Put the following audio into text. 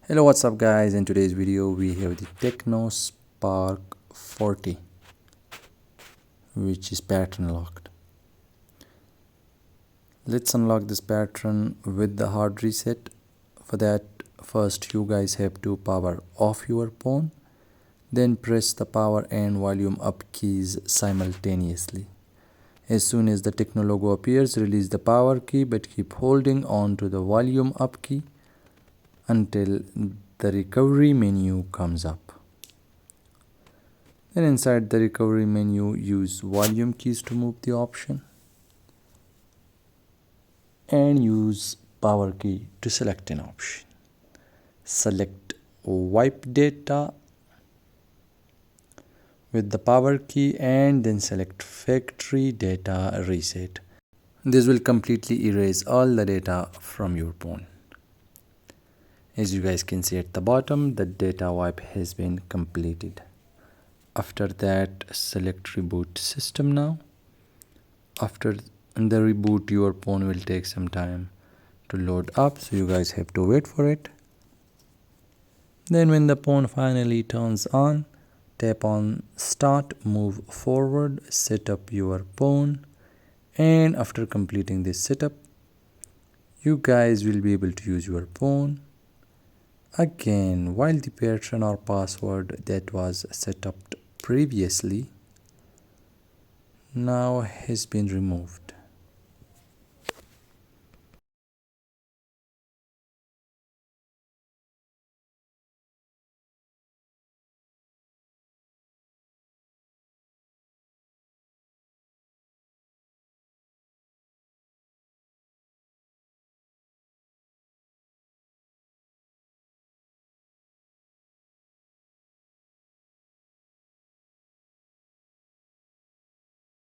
Hello, what's up guys? In today's video we have the Tecno Spark 40, which is pattern locked. Let's unlock this pattern with the hard reset. For that, first you guys have to power off your phone, then press the power and volume up keys simultaneously. As soon as the Tecno logo appears, release the power key but keep holding on to the volume up key until the recovery menu comes up. Then inside the recovery menu, use volume keys to move the option and use power key to select an option. Select wipe data with the power key and then select factory data reset. This will completely erase all the data from your phone. As you guys can see at the bottom, the data wipe has been completed. After that, select reboot system now. After the reboot, your phone will take some time to load up, so you guys have to wait for it. Then when the phone finally turns on, tap on start, move forward, set up your phone, and after completing this setup, you guys will be able to use your phone again while the pattern or password that was set up previously now has been removed.